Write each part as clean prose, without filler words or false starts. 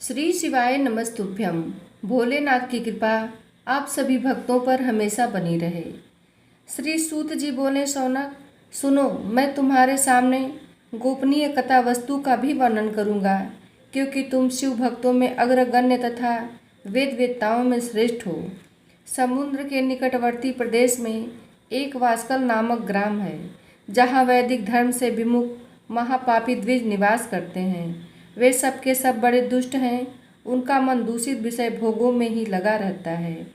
श्री शिवाय नमस्तुभ्यम। भोलेनाथ की कृपा आप सभी भक्तों पर हमेशा बनी रहे। श्री सूत जी बोले, शौनक सुनो, मैं तुम्हारे सामने गोपनीय कथा वस्तु का भी वर्णन करूंगा, क्योंकि तुम शिव भक्तों में अग्रगण्य तथा वेद वेत्ताओं में श्रेष्ठ हो। समुद्र के निकटवर्ती प्रदेश में एक वास्कल नामक ग्राम है, जहाँ वैदिक धर्म से विमुख महापापी द्विज निवास करते हैं। वे सब के सब बड़े दुष्ट हैं। उनका मन दूषित विषय भोगों में ही लगा रहता है।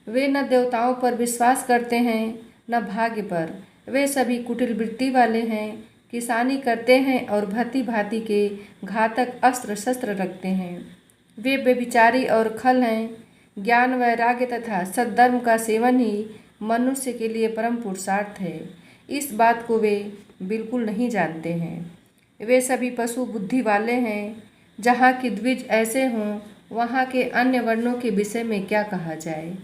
वे न देवताओं पर विश्वास करते हैं न भाग्य पर। वे सभी कुटिल वृत्ति वाले हैं, किसानी करते हैं और भांति भांति के घातक अस्त्र शस्त्र रखते हैं। वे व्यभिचारी और खल हैं। ज्ञान वैराग्य तथा सद्धर्म का सेवन ही मनुष्य के लिए परम पुरुषार्थ है। इस बात को वे बिल्कुल नहीं जानते हैं। वे सभी पशु बुद्धि वाले हैं। जहाँ के द्विज ऐसे हों, वहाँ के अन्य वर्णों के विषय में क्या कहा जाए।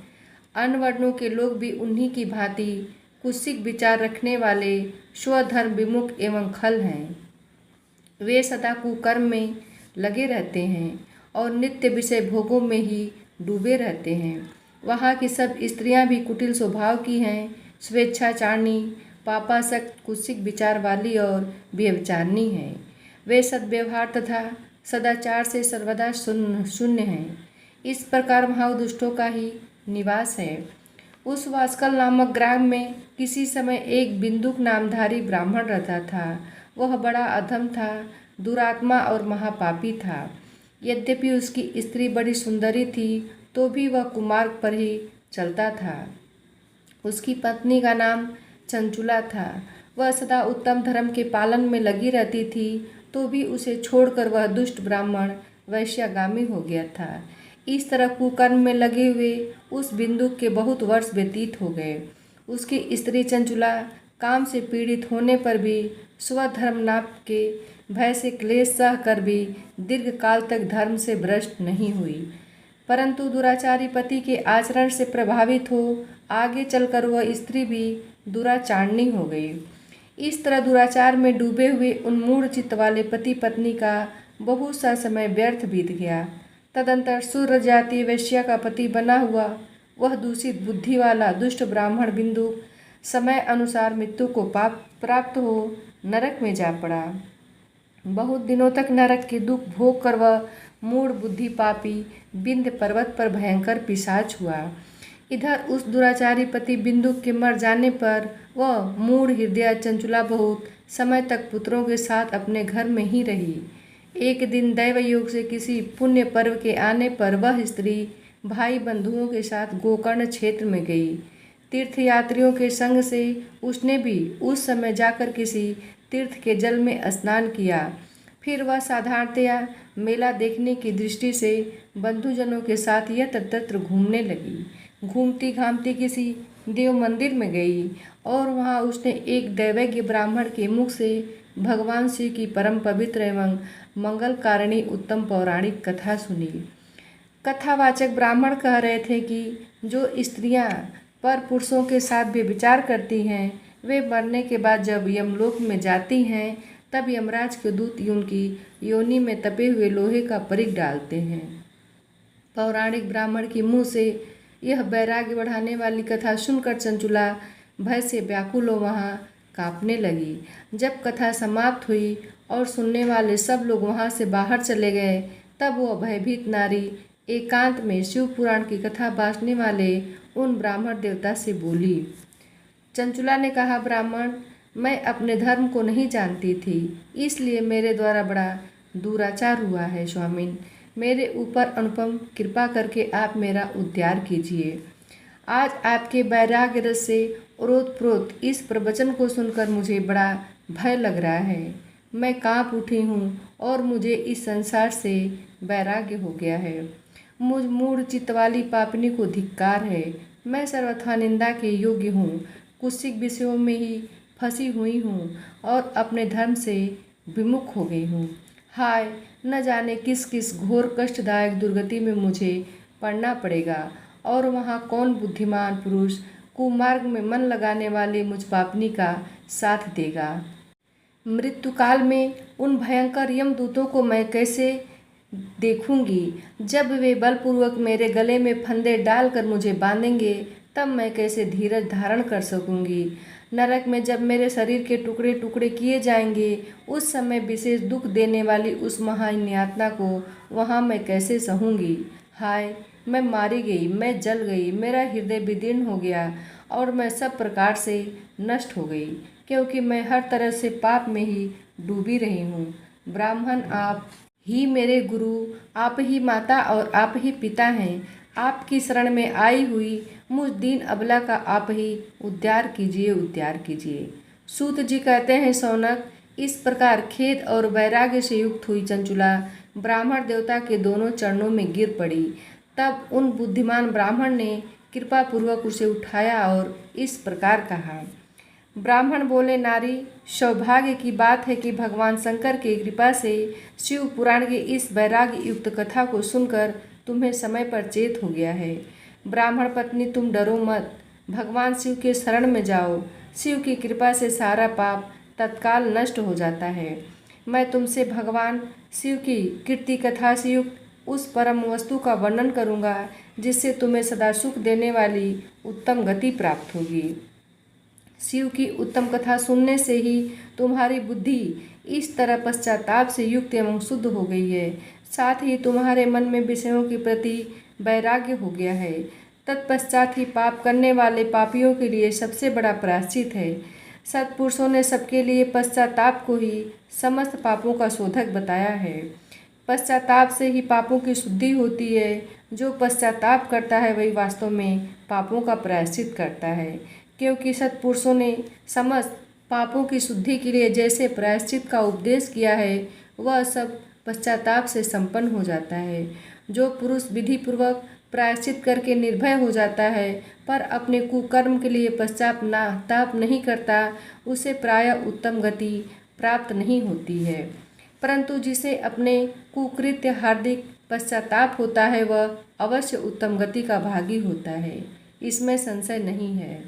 अन्य वर्णों के लोग भी उन्हीं की भांति कुत्सित विचार रखने वाले स्वधर्म विमुख एवं खल हैं। वे सदा कुकर्म में लगे रहते हैं और नित्य विषय भोगों में ही डूबे रहते हैं। वहाँ की सब स्त्रियाँ भी कुटिल स्वभाव की हैं, स्वेच्छाचारिणी, पापासक्त, कुत्सित विचार वाली और व्यभिचारिणी हैं। वे सद्व्यवहार तथा सदाचार से सर्वदा शून्य हैं। इस प्रकार वहाँ दुष्टों का ही निवास है। उस वास्कल नामक ग्राम में किसी समय एक बिंदुक नामधारी ब्राह्मण रहता था। वह बड़ा अधम था, दुरात्मा और महापापी था। यद्यपि उसकी स्त्री बड़ी सुंदरी थी, तो भी वह कुमार्ग पर ही चलता था। उसकी पत्नी का नाम चंचुला था। वह सदा उत्तम धर्म के पालन में लगी रहती थी, तो भी उसे छोड़कर वह दुष्ट ब्राह्मण वैश्यागामी हो गया था। इस तरह कुकर्म में लगे हुए उस बिंदु के बहुत वर्ष व्यतीत हो गए। उसकी स्त्री चंचुला काम से पीड़ित होने पर भी स्वधर्म नाप के भय से क्लेश सह कर भी दीर्घ काल तक धर्म से भ्रष्ट नहीं हुई, परंतु दुराचारी पति के आचरण से प्रभावित हो आगे चलकर वह स्त्री भी दुराचारणी हो गई। इस तरह दुराचार में डूबे हुए उन्मूढ़ चित्त वाले पति पत्नी का बहुत सा समय व्यर्थ बीत गया। तदंतर शूद्र जाति वैश्या का पति बना हुआ वह दूषित बुद्धि वाला दुष्ट ब्राह्मण बिंदु समय अनुसार मृत्यु को प्राप्त हो नरक में जा पड़ा। बहुत दिनों तक नरक के दुख भोग कर वह मूढ़ बुद्धि पापी विंध्य पर्वत पर भयंकर पिशाच हुआ। इधर उस दुराचारी पति बिंदु के मर जाने पर वह मूढ़ हृदय चंचुला बहुत समय तक पुत्रों के साथ अपने घर में ही रही। एक दिन दैव योग से किसी पुण्य पर्व के आने पर वह स्त्री भाई बंधुओं के साथ गोकर्ण क्षेत्र में गई। तीर्थयात्रियों के संग से उसने भी उस समय जाकर किसी तीर्थ के जल में स्नान किया। फिर वह साधारणतया मेला देखने की दृष्टि से बंधुजनों के साथ यत्र तत्र घूमने लगी। घूमती घामती किसी देव मंदिर में गई और वहाँ उसने एक दैवज्ञ ब्राह्मण के मुख से भगवान शिव की परम पवित्र एवं मंगलकारिणी उत्तम पौराणिक कथा सुनी। कथावाचक ब्राह्मण कह रहे थे कि जो स्त्रियां पर पुरुषों के साथ व्यभिचार करती हैं, वे मरने के बाद जब यमलोक में जाती हैं, तब यमराज के दूत उनकी योनि में तपे हुए लोहे का परिघ डालते हैं। पौराणिक ब्राह्मण के मुँह से यह वैराग्य बढ़ाने वाली कथा सुनकर चंचुला भय से व्याकुल हो वहाँ कांपने लगी। जब कथा समाप्त हुई और सुनने वाले सब लोग वहाँ से बाहर चले गए, तब वह भयभीत नारी एकांत में शिव पुराण की कथा बाँचने वाले उन ब्राह्मण देवता से बोली। चंचुला ने कहा, ब्राह्मण, मैं अपने धर्म को नहीं जानती थी, इसलिए मेरे द्वारा बड़ा दुराचार हुआ है। स्वामिन, मेरे ऊपर अनुपम कृपा करके आप मेरा उद्धार कीजिए। आज आपके वैराग्य रस से ओतप्रोत इस प्रवचन को सुनकर मुझे बड़ा भय लग रहा है। मैं कांप उठी हूँ और मुझे इस संसार से वैराग्य हो गया है। मुझ मूढ़ चित्त वाली पापिनी को धिक्कार है। मैं सर्वथा निंदा के योग्य हूँ, कुत्सित विषयों में ही फंसी हुई हूँ और अपने धर्म से विमुख हो गई हूँ। हाय, न जाने किस किस घोर कष्टदायक दुर्गति में मुझे पड़ना पड़ेगा और वहाँ कौन बुद्धिमान पुरुष कुमार्ग में मन लगाने वाले मुझ पापनी का साथ देगा। मृत्युकाल में उन भयंकर यमदूतों को मैं कैसे देखूंगी। जब वे बलपूर्वक मेरे गले में फंदे डालकर मुझे बांधेंगे तब मैं कैसे धीरज धारण कर सकूंगी। नरक में जब मेरे शरीर के टुकड़े टुकड़े किए जाएंगे उस समय विशेष दुख देने वाली उस महान यातना को वहाँ मैं कैसे सहूंगी। हाय, मैं मारी गई, मैं जल गई, मेरा हृदय विदीर्ण हो गया और मैं सब प्रकार से नष्ट हो गई, क्योंकि मैं हर तरह से पाप में ही डूबी रही हूँ। ब्राह्मण, आप ही मेरे गुरु, आप ही माता और आप ही पिता हैं। आपकी शरण में आई हुई मुझ दीन अबला का आप ही उद्धार कीजिए, उद्धार कीजिए। सूत जी कहते हैं, शौनक, इस प्रकार खेद और वैराग्य से युक्त हुई चंचुला ब्राह्मण देवता के दोनों चरणों में गिर पड़ी। तब उन बुद्धिमान ब्राह्मण ने कृपा पूर्वक उसे उठाया और इस प्रकार कहा। ब्राह्मण बोले, नारी, सौभाग्य की बात है कि भगवान शंकर की कृपा से शिव पुराण की इस वैराग्य युक्त कथा को सुनकर तुम्हें समय पर चेत हो गया है। ब्राह्मण पत्नी, तुम डरो मत, भगवान शिव के शरण में जाओ। शिव की कृपा से सारा पाप तत्काल नष्ट हो जाता है। मैं तुमसे भगवान शिव की कीर्ति कथा से युक्त उस परम वस्तु का वर्णन करूँगा जिससे तुम्हें सदा सुख देने वाली उत्तम गति प्राप्त होगी। शिव की उत्तम कथा सुनने से ही तुम्हारी बुद्धि इस तरह पश्चाताप से युक्त एवं शुद्ध हो गई है, साथ ही तुम्हारे मन में विषयों के प्रति वैराग्य हो गया है। तत्पश्चात ही पाप करने वाले पापियों के लिए सबसे बड़ा प्रायश्चित है। सत्पुरुषों ने सबके लिए पश्चाताप को ही समस्त पापों का शोधक बताया है। पश्चाताप से ही पापों की शुद्धि होती है। जो पश्चाताप करता है वही वास्तव में पापों का प्रायश्चित करता है, क्योंकि सत्पुरुषों ने समस्त पापों की शुद्धि के लिए जैसे प्रायश्चित का उपदेश किया है वह सब पश्चाताप से संपन्न हो जाता है। जो पुरुष विधि पूर्वक प्रायश्चित करके निर्भय हो जाता है पर अपने कुकर्म के लिए पश्चाताप नहीं करता, उसे प्रायः उत्तम गति प्राप्त नहीं होती है। परंतु जिसे अपने कुकृत्य हार्दिक पश्चाताप होता है वह अवश्य उत्तम गति का भागी होता है, इसमें संशय नहीं है।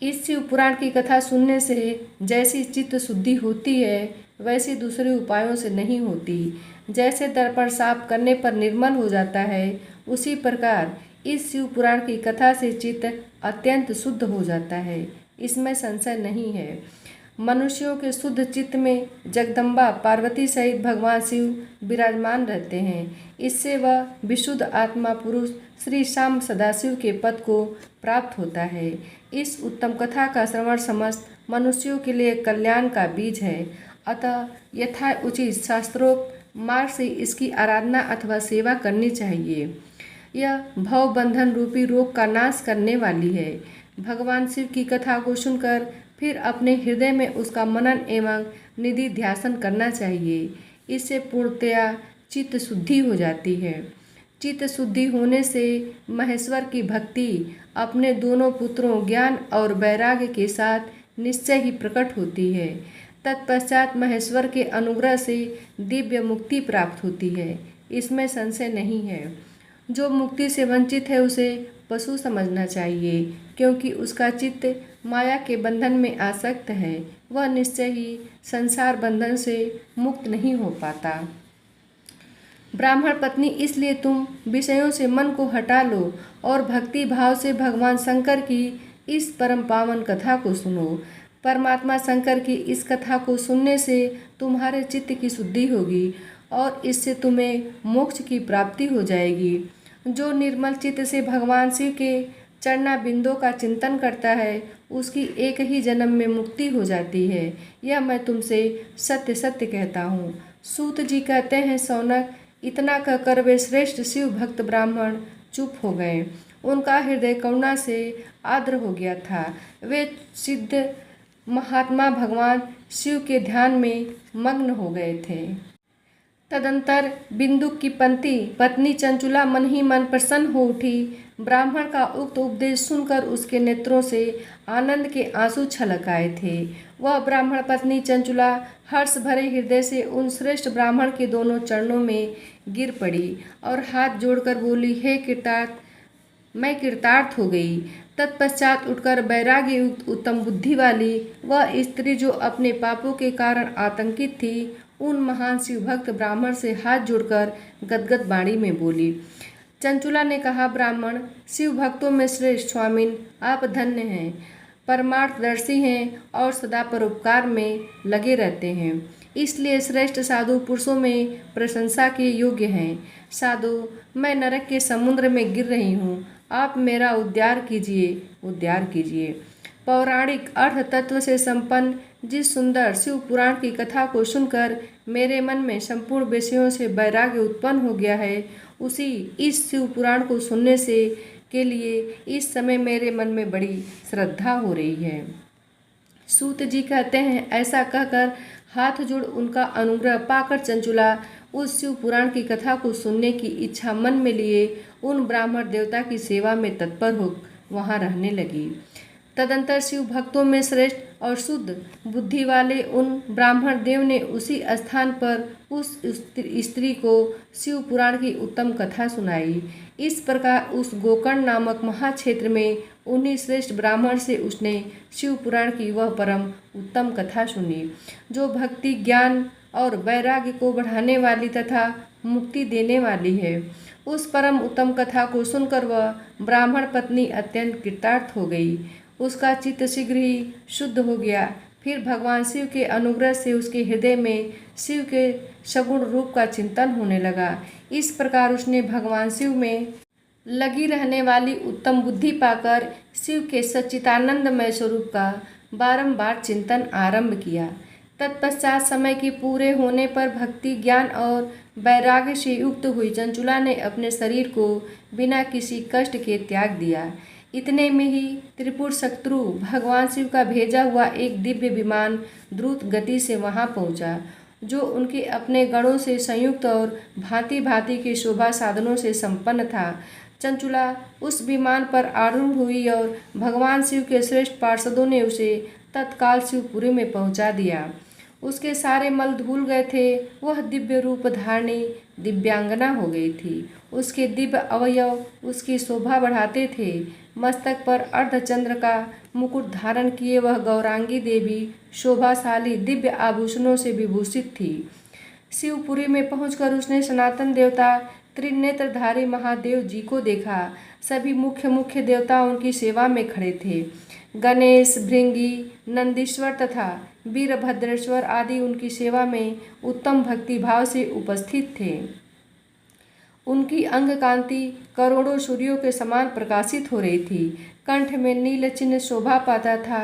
इस शिव पुराण की कथा सुनने से जैसी चित्त शुद्धि होती है वैसी दूसरे उपायों से नहीं होती। जैसे दर्पण साफ करने पर निर्मल हो जाता है उसी प्रकार इस शिव पुराण की कथा से चित्त अत्यंत शुद्ध हो जाता है, इसमें संशय नहीं है। मनुष्यों के शुद्ध चित्त में जगदम्बा पार्वती सहित भगवान शिव विराजमान रहते हैं। इससे वह विशुद्ध आत्मा पुरुष श्री श्याम सदाशिव के पद को प्राप्त होता है। इस उत्तम कथा का श्रवण समस्त मनुष्यों के लिए कल्याण का बीज है। अतः यथा उचित शास्त्रोक्त मार्ग से इसकी आराधना अथवा सेवा करनी चाहिए। यह भव बंधन रूपी रोग का नाश करने वाली है। भगवान शिव की कथा को सुनकर फिर अपने हृदय में उसका मनन एवं निधि ध्यासन करना चाहिए। इससे पूर्णतया चित्त शुद्धि हो जाती है। चित्त शुद्धि होने से महेश्वर की भक्ति अपने दोनों पुत्रों ज्ञान और वैराग्य के साथ निश्चय ही प्रकट होती है। तत्पश्चात महेश्वर के अनुग्रह से दिव्य मुक्ति प्राप्त होती है, इसमें संशय नहीं है। जो मुक्ति से वंचित है उसे पशु समझना चाहिए, क्योंकि उसका चित्त माया के बंधन में आसक्त है। वह निश्चय ही संसार बंधन से मुक्त नहीं हो पाता। ब्राह्मण पत्नी, इसलिए तुम विषयों से मन को हटा लो और भक्ति भाव से भगवान शंकर की इस परम पावन कथा को सुनो। परमात्मा शंकर की इस कथा को सुनने से तुम्हारे चित्त की शुद्धि होगी और इससे तुम्हें मोक्ष की प्राप्ति हो जाएगी। जो निर्मल चित्त से भगवान शिव के चरना बिंदों का चिंतन करता है उसकी एक ही जन्म में मुक्ति हो जाती है। यह मैं तुमसे सत्य सत्य कहता हूँ। सूत जी कहते हैं, शौनक, इतना कहकर वे श्रेष्ठ शिव भक्त ब्राह्मण चुप हो गए। उनका हृदय करुणा से आर्द्र हो गया था। वे सिद्ध महात्मा भगवान शिव के ध्यान में मग्न हो गए थे। तदंतर बिंदुक की पत्नी चंचुला मन ही मन प्रसन्न हो उठी। ब्राह्मण का उक्त उपदेश सुनकर उसके नेत्रों से आनंद के आंसू छलक आए थे। वह ब्राह्मण पत्नी चंचुला हर्ष भरे हृदय से उन श्रेष्ठ ब्राह्मण के दोनों चरणों में गिर पड़ी और हाथ जोड़कर बोली, हे कृतार्थ, मैं कृतार्थ हो गई। तत्पश्चात उठकर वैराग्य युक्त उत्तम बुद्धि वाली वह स्त्री जो अपने पापों के कारण आतंकित थी उन महान शिव भक्त ब्राह्मण से हाथ जोड़कर गदगद वाणी में बोली। चंचुला ने कहा, ब्राह्मण, शिव भक्तों में श्रेष्ठ स्वामिन, आप धन्य हैं, परमार्थदर्शी हैं और सदा परोपकार में लगे रहते हैं, इसलिए श्रेष्ठ साधु पुरुषों में प्रशंसा के योग्य हैं। साधु, मैं नरक के समुद्र में गिर रही हूँ, आप मेरा उद्धार कीजिए, उद्धार कीजिए। पौराणिक अर्थ तत्व से संपन्न जिस सुंदर शिव पुराण की कथा को सुनकर मेरे मन में संपूर्ण विषयों से वैराग्य उत्पन्न हो गया है, उसी इस शिव पुराण को सुनने से के लिए इस समय मेरे मन में बड़ी श्रद्धा हो रही है। सूत जी कहते हैं, ऐसा कहकर हाथ जोड़ उनका अनुग्रह पाकर चंचुला उस शिव पुराण की कथा को सुनने की इच्छा मन में लिए उन ब्राह्मण देवता की सेवा में तत्पर हो वहाँ रहने लगी। तदंतर शिव भक्तों में श्रेष्ठ और शुद्ध बुद्धि वाले उन ब्राह्मण देव ने उसी स्थान पर उस स्त्री को शिव पुराण की उत्तम कथा सुनाई। इस प्रकार उस गोकर्ण नामक महाक्षेत्र में उन्हीं श्रेष्ठ ब्राह्मण से उसने शिव पुराण की वह परम उत्तम कथा सुनी, जो भक्ति, ज्ञान और वैराग्य को बढ़ाने वाली तथा मुक्ति देने वाली है। उस परम उत्तम कथा को सुनकर वह ब्राह्मण पत्नी अत्यंत कृतार्थ हो गई। उसका चित्त शीघ्र ही शुद्ध हो गया। फिर भगवान शिव के अनुग्रह से उसके हृदय में शिव के सगुण रूप का चिंतन होने लगा। इस प्रकार उसने भगवान शिव में लगी रहने वाली उत्तम बुद्धि पाकर शिव के सच्चिदानंदमय स्वरूप का बारंबार चिंतन आरंभ किया। तत्पश्चात समय के पूरे होने पर भक्ति, ज्ञान और वैराग्य से युक्त हुई चंचुला ने अपने शरीर को बिना किसी कष्ट के त्याग दिया। इतने में ही त्रिपुर शत्रु भगवान शिव का भेजा हुआ एक दिव्य विमान द्रुत गति से वहां पहुंचा, जो उनके अपने गणों से संयुक्त और भांति भांति के शोभा साधनों से संपन्न था। चंचुला उस विमान पर आरूढ़ हुई और भगवान शिव के श्रेष्ठ पार्षदों ने उसे तत्काल शिवपुरी में पहुंचा दिया। उसके सारे मल धुल गए थे। वह दिव्य रूप धारणी दिव्यांगना हो गई थी। उसके दिव्य अवयव उसकी शोभा बढ़ाते थे। मस्तक पर अर्धचंद्र का मुकुट धारण किए वह गौरांगी देवी शोभाशाली दिव्य आभूषणों से विभूषित थी। शिवपुरी में पहुंचकर उसने सनातन देवता त्रिनेत्रधारी महादेव जी को देखा। सभी मुख्य देवता उनकी सेवा में खड़े थे। गणेश, भृंगी, नंदीश्वर तथा वीरभद्रेश्वर आदि उनकी सेवा में उत्तम भक्ति भाव से उपस्थित थे। उनकी अंग कांति करोड़ों सूर्यों के समान प्रकाशित हो रही थी। कंठ में नील चिन्ह शोभा पाता था।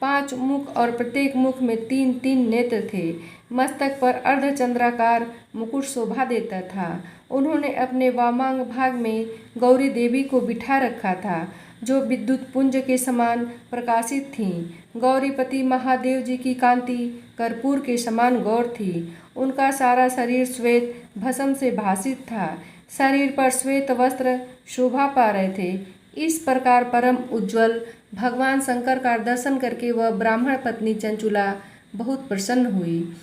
5 मुख और प्रत्येक मुख में 3-3 नेत्र थे। मस्तक पर अर्धचंद्राकार मुकुट शोभा देता था। उन्होंने अपने वामांग भाग में गौरी देवी को बिठा रखा था, जो विद्युत पुंज के समान प्रकाशित थीं। गौरीपति महादेव जी की कांति कर्पूर के समान गौर थी। उनका सारा शरीर श्वेत भस्म से भासित था। शरीर पर श्वेत वस्त्र शोभा पा रहे थे। इस प्रकार परम उज्ज्वल भगवान शंकर का दर्शन करके वह ब्राह्मण पत्नी चंचुला बहुत प्रसन्न हुई।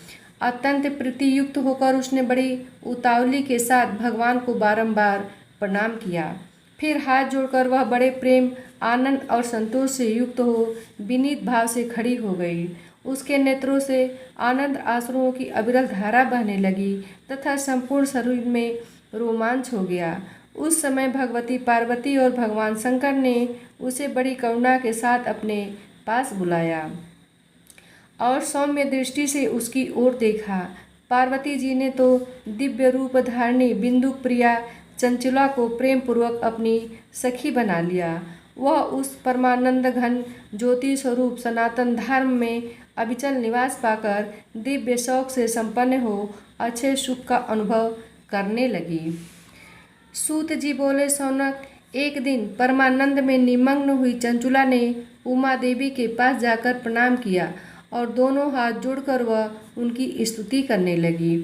अत्यंत प्रीतियुक्त होकर उसने बड़ी उतावली के साथ भगवान को बारंबार प्रणाम किया। फिर हाथ जोड़कर वह बड़े प्रेम, आनंद और संतोष से युक्त हो विनीत भाव से खड़ी हो गई। उसके नेत्रों से आनंद आंसुओं की अविरल धारा बहने लगी तथा संपूर्ण शरीर में रोमांच हो गया। उस समय भगवती पार्वती और भगवान शंकर ने उसे बड़ी करुणा के साथ अपने पास बुलाया और सौम्य दृष्टि से उसकी ओर देखा। पार्वती जी ने तो दिव्य रूप धारणी बिंदु प्रिया चंचुला को प्रेम पूर्वक अपनी सखी बना लिया। वह उस परमानंद घन ज्योति स्वरूप सनातन धर्म में अविचल निवास पाकर दिव्य शौक से संपन्न हो अच्छे सुख का अनुभव करने लगी। सूत जी बोले, सौनक, एक दिन परमानंद में निमग्न हुई चंचुला ने उमा देवी के पास जाकर प्रणाम किया और दोनों हाथ जोड़कर वह उनकी स्तुति करने लगी।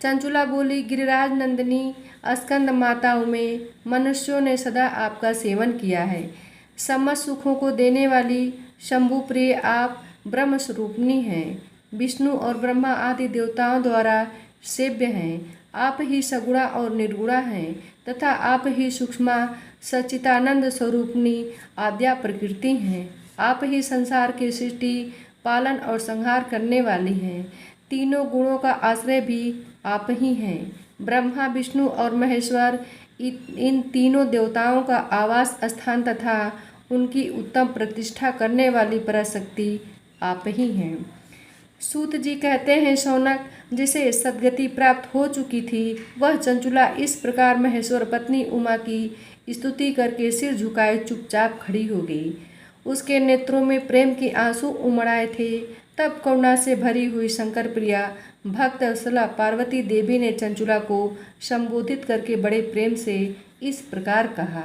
चंचुला बोली, गिरिराज नंदिनी स्कंद माताओं में मनुष्यों ने सदा आपका सेवन किया है। समस्त सुखों को देने वाली शंभु प्रिय आप ब्रह्म स्वरूपिणी हैं। विष्णु और ब्रह्मा आदि देवताओं द्वारा सेव्य हैं। आप ही सगुणा और निर्गुणा हैं तथा आप ही सूक्ष्मा सच्चिदानंद स्वरूपिणी आद्या प्रकृति हैं। आप ही संसार के सृष्टि, पालन और संहार करने वाली हैं। तीनों गुणों का आश्रय भी आप ही हैं। ब्रह्मा, विष्णु और महेश्वर इन तीनों देवताओं का आवास स्थान तथा उनकी उत्तम प्रतिष्ठा करने वाली पराशक्ति आप ही हैं। सूत जी कहते हैं, शौनक, जिसे सद्गति प्राप्त हो चुकी थी वह चंचुला इस प्रकार महेश्वर पत्नी उमा की स्तुति करके सिर झुकाए चुपचाप खड़ी हो गई। उसके नेत्रों में प्रेम के आंसू उमड़ाए थे। तब करुणा से भरी हुई शंकर प्रिया भक्त वत्सला पार्वती देवी ने चंचुला को संबोधित करके बड़े प्रेम से इस प्रकार कहा।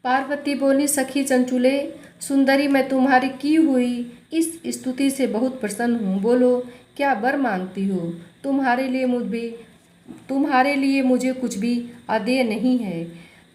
पार्वती बोली, सखी चंचुले, सुंदरी, मैं तुम्हारी की हुई इस स्तुति से बहुत प्रसन्न हूँ। बोलो, क्या वर मांगती हो? तुम्हारे लिए मुझे कुछ भी अदेय नहीं है।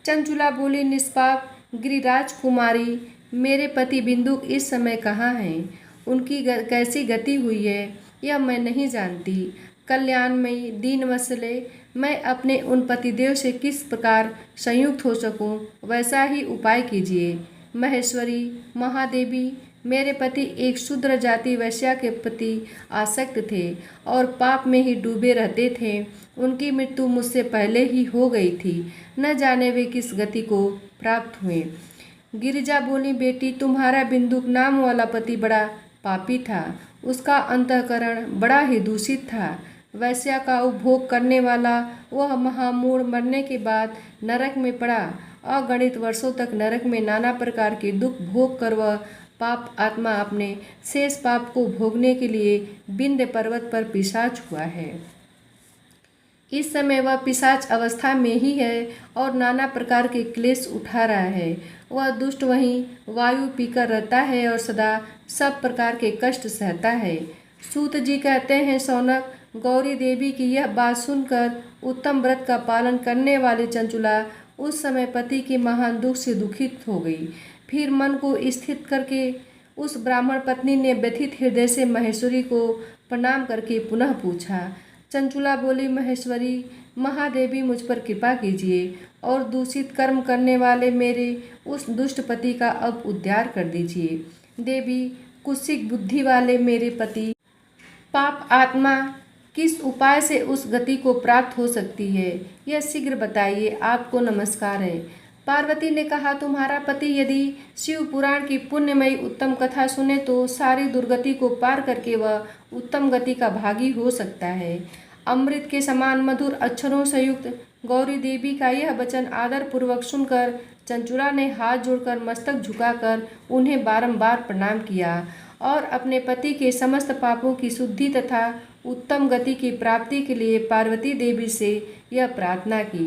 चंचुला बोली, निष्पाप गिरिराज कुमारी, मेरे पति बिंदुक इस समय कहाँ हैं? उनकी कैसी गति हुई है यह मैं नहीं जानती। कल्याणमयी दीनवत्सले, मैं अपने उन पतिदेव से किस प्रकार संयुक्त हो सकूं, वैसा ही उपाय कीजिए। महेश्वरी, महादेवी, मेरे पति एक शूद्र जाति वैश्या के प्रति आसक्त थे और पाप में ही डूबे रहते थे। उनकी मृत्यु मुझसे पहले ही हो गई थी। न जाने वे किस गति को प्राप्त हुए। गिरिजा बोली, बेटी, तुम्हारा बिंदुक नाम वाला पति बड़ा पापी था। उसका अंतःकरण बड़ा ही दूषित था। वैश्या का उपभोग करने वाला वह महामूढ़ मरने के बाद नरक में पड़ा। अगणित वर्षों तक नरक में नाना प्रकार के दुख भोग कर वह पाप आत्मा अपने शेष पाप को भोगने के लिए विंध्य पर्वत पर पिशाच हुआ है। इस समय वह पिशाच अवस्था में ही है और नाना प्रकार के क्लेश उठा रहा है। वह दुष्ट वहीं वायु पीकर रहता है और सदा सब प्रकार के कष्ट सहता है। सूत जी कहते हैं, शौनक, गौरी देवी की यह बात सुनकर उत्तम व्रत का पालन करने वाली चंचुला उस समय पति के महान दुख से दुखित हो गई। फिर मन को स्थिर करके उस ब्राह्मण पत्नी ने व्यथित हृदय से महेश्वरी को प्रणाम करके पुनः पूछा। चंचुला बोली, महेश्वरी, महादेवी, मुझ पर कृपा कीजिए और दूषित कर्म करने वाले मेरे उस दुष्ट पति का अब उद्धार कर दीजिए। देवी, कुत्सित बुद्धि वाले मेरे पति पाप आत्मा किस उपाय से उस गति को प्राप्त हो सकती है, यह शीघ्र बताइए। आपको नमस्कार है। पार्वती ने कहा, तुम्हारा पति यदि शिव पुराण की पुण्यमयी उत्तम कथा सुने तो सारी दुर्गति को पार करके वह उत्तम गति का भागी हो सकता है। अमृत के समान मधुर अक्षरों से युक्त गौरी देवी का यह वचन आदर पूर्वक सुनकर चंचुला ने हाथ जोड़कर मस्तक झुकाकर उन्हें बारंबार प्रणाम किया और अपने पति के समस्त पापों की शुद्धि तथा उत्तम गति की प्राप्ति के लिए पार्वती देवी से यह प्रार्थना की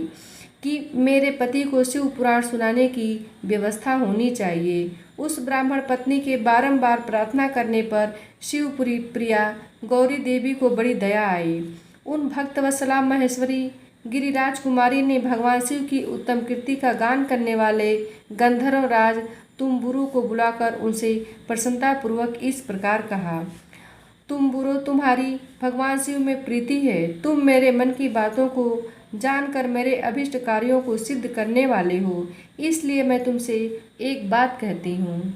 कि मेरे पति को शिव पुराण सुनाने की व्यवस्था होनी चाहिए। उस ब्राह्मण पत्नी के बारंबार प्रार्थना करने पर शिवपुरी प्रिया गौरी देवी को बड़ी दया आई। उन भक्तवत्सला महेश्वरी गिरिराज कुमारी ने भगवान शिव की उत्तम कीर्ति का गान करने वाले गंधर्व राज तुम्बुरु को बुलाकर उनसे प्रसन्नतापूर्वक इस प्रकार कहा, तुम्बुरो, तुम्हारी भगवान शिव में प्रीति है। तुम मेरे मन की बातों को जानकर मेरे अभिष्ट कार्यों को सिद्ध करने वाले हो, इसलिए मैं तुमसे एक बात कहती हूँ,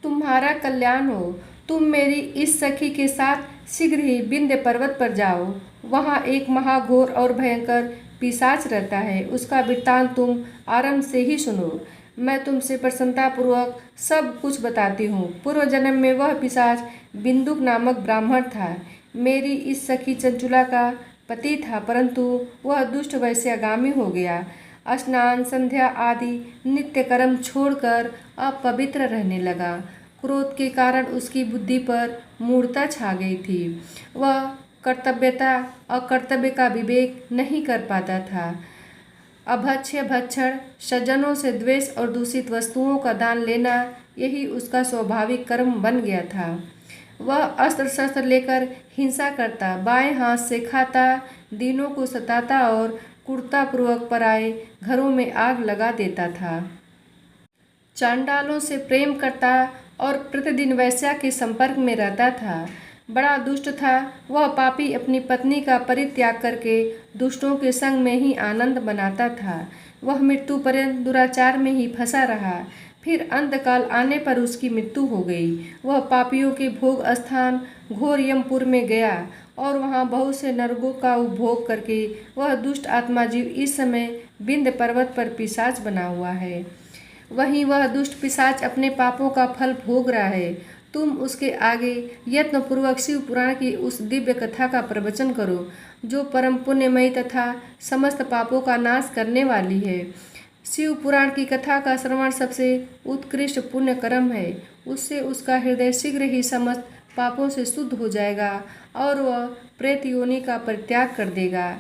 तुम्हारा कल्याण हो। तुम मेरी इस सखी के साथ शीघ्र ही विंध्य पर्वत पर जाओ। वहाँ एक महाघोर और भयंकर पिशाच रहता है। उसका वृत्तांत तुम आरंभ से ही सुनो। मैं तुमसे प्रसन्नतापूर्वक सब कुछ बताती हूँ। पूर्व जन्म में वह पिशाच बिंदुक नामक ब्राह्मण था। मेरी इस सखी चंचुला का पति था, परंतु वह दुष्ट वैश्यागामी हो गया। स्नान, संध्या आदि नित्य कर्म छोड़कर अपवित्र रहने लगा। क्रोध के कारण उसकी बुद्धि पर मूढ़ता छा गई थी। वह कर्तव्यता और कर्तव्य का विवेक नहीं कर पाता था। अभक्ष्य भक्षण, सज्जनों से द्वेष और दूषित वस्तुओं का दान लेना, यही उसका स्वाभाविक कर्म बन गया था। वह अस्त्र शस्त्र लेकर हिंसा करता, बाएं हाथ से खाता, दीनों को सताता और क्रूरतापूर्वक पराए घरों में आग लगा देता था। चांडालों से प्रेम करता और प्रतिदिन वैश्या के संपर्क में रहता था। बड़ा दुष्ट था। वह पापी अपनी पत्नी का परित्याग करके दुष्टों के संग में ही आनंद मनाता था। वह मृत्यु पर्यंत दुराचार में ही फंसा रहा। फिर अंतकाल आने पर उसकी मृत्यु हो गई। वह पापियों के भोग स्थान घोर यमपुर में गया और वहाँ बहुत से नरकों का उपभोग करके वह दुष्ट आत्मा जीव इस समय विंध्य पर्वत पर पिशाच बना हुआ है। वहीं वह दुष्ट पिशाच अपने पापों का फल भोग रहा है। तुम उसके आगे यत्नपूर्वक शिव पुराण की उस दिव्य कथा का प्रवचन करो जो परम पुण्यमयी तथा समस्त पापों का नाश करने वाली है। शिव पुराण की कथा का श्रवण सबसे उत्कृष्ट पुण्य कर्म है। उससे उसका हृदय शीघ्र ही समस्त पापों से शुद्ध हो जाएगा और वह प्रेत योनि का परित्याग कर देगा।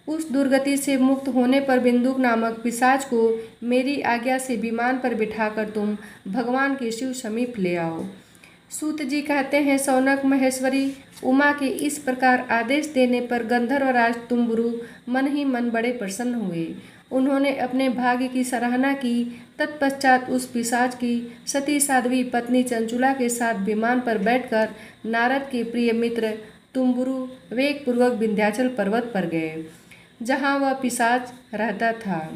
उस दुर्गति से मुक्त होने पर बिंदुक नामक पिशाच को मेरी आज्ञा से विमान पर बिठाकर तुम भगवान के शिव समीप ले आओ। सूत जी कहते हैं, शौनक महेश्वरी उमा के इस प्रकार आदेश देने पर गंधर्वराज तुम्बुरु मन ही मन बड़े प्रसन्न हुए। उन्होंने अपने भाग्य की सराहना की। तत्पश्चात उस पिशाच की सती साध्वी पत्नी चंचुला के साथ विमान पर बैठकर नारद के प्रिय मित्र तुम्बुरु वेगपूर्वक विंध्याचल पर्वत पर गए, जहाँ वह पिशाच रहता था।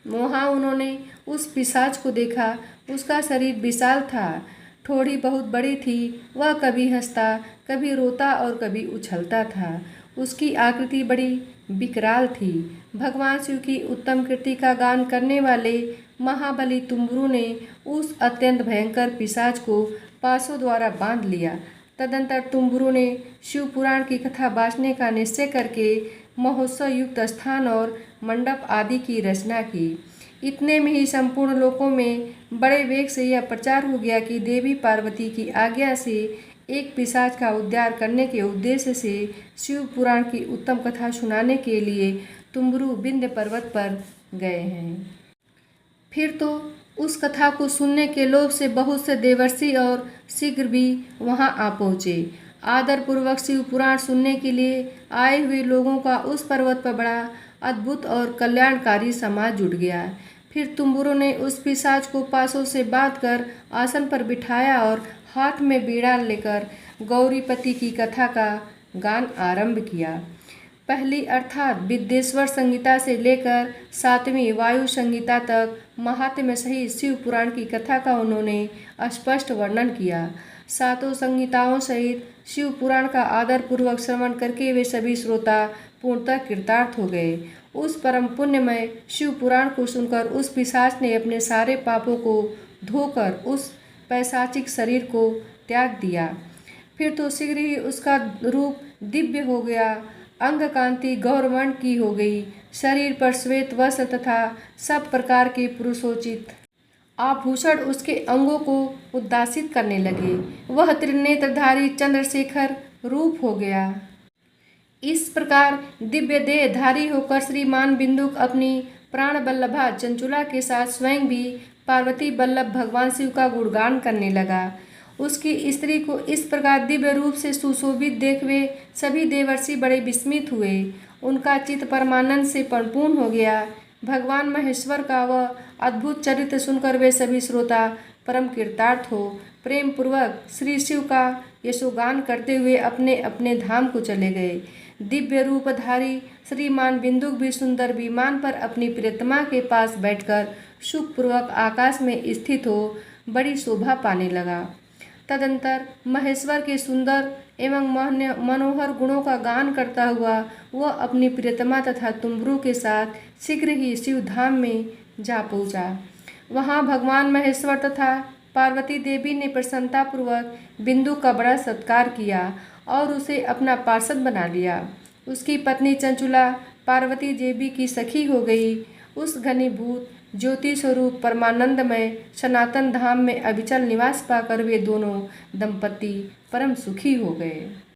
वहाँ उन्होंने उस पिशाच को देखा। उसका शरीर विशाल था, ठोड़ी बहुत बड़ी थी। वह कभी हंसता, कभी रोता और कभी उछलता था। उसकी आकृति बड़ी विकराल थी। भगवान शिव की उत्तम कृति का गान करने वाले महाबली तुम्बुरु ने उस अत्यंत भयंकर पिशाच को पासों द्वारा बांध लिया। तदंतर तुम्बुरु ने शिव पुराण की कथा बाँचने का निश्चय करके महोत्सव युक्त स्थान और मंडप आदि की रचना की। इतने में ही संपूर्ण लोकों में बड़े वेग से यह प्रचार हो गया कि देवी पार्वती की आज्ञा से एक पिशाच का उद्धार करने के उद्देश्य से शिव पुराण की उत्तम कथा सुनाने के लिए तुम्बुरु विंध्य पर्वत पर गए हैं। फिर तो उस कथा को सुनने के लोभ से बहुत से देवर्षि और शीघ्र भी वहां आ पहुँचे। आदरपूर्वक शिव पुराण सुनने के लिए आए हुए लोगों का उस पर्वत पर बड़ा अद्भुत और कल्याणकारी समाज जुट गया। फिर तुम्बुरु ने उस पिशाच को पासों से बांधकर आसन पर बिठाया और हाथ में बीड़ा लेकर गौरीपति की कथा का गान आरंभ किया। पहली अर्थात विद्येश्वर संहिता से लेकर 7वीं वायु संहिता तक महात्म्य सहित शिव पुराण की कथा का उन्होंने स्पष्ट वर्णन किया। 7 संहिताओं सहित शिव पुराण का आदरपूर्वक श्रवण करके वे सभी श्रोता पूर्णतः कृतार्थ हो गए। उस परम पुण्यमय शिव पुराण को सुनकर उस पिशाच ने अपने सारे पापों को धोकर उस पैशाचिक शरीर को त्याग दिया। फिर तो शीघ्र ही उसका रूप दिव्य हो गया। अंग कांति गौरवर्ण की हो गई। शरीर पर श्वेत वस्त्र तथा सब प्रकार के पुरुषोचित आभूषण उसके अंगों को उद्दासित करने लगे। वह त्रिनेत्रधारी चंद्रशेखर रूप हो गया। इस प्रकार दिव्य देहधारी होकर श्रीमान बिंदुक अपनी प्राण बल्लभा चंचुला के साथ स्वयं भी पार्वती बल्लभ भगवान शिव का गुणगान करने लगा। उसकी स्त्री को इस प्रकार दिव्य रूप से सुशोभित देख वे सभी देवर्षि बड़े विस्मित हुए। उनका चित्त परमानंद से परिपूर्ण हो गया। भगवान महेश्वर का वह अद्भुत चरित्र सुनकर वे सभी श्रोता परम कृतार्थ हो प्रेम पूर्वक श्री शिव का यशोगान करते हुए अपने अपने धाम को चले गए। दिव्य रूपधारी श्रीमान बिंदुक भी सुंदर विमान पर अपनी प्रियतमा के पास बैठकर सुखपूर्वक आकाश में स्थित हो बड़ी शोभा पाने लगा। तदंतर महेश्वर के सुंदर एवं मनोहर गुणों का गान करता हुआ वह अपनी प्रियतमा तथा तुम्बुरु के साथ शीघ्र ही शिव धाम में जा पहुँचा। वहाँ भगवान महेश्वर तथा पार्वती देवी ने प्रसन्नतापूर्वक बिंदु का बड़ा सत्कार किया और उसे अपना पार्षद बना लिया। उसकी पत्नी चंचुला पार्वती देवी की सखी हो गई। उस घनीभूत ज्योति स्वरूप परमानंदमय सनातन धाम में अविचल निवास पाकर वे दोनों दंपति परम सुखी हो गए।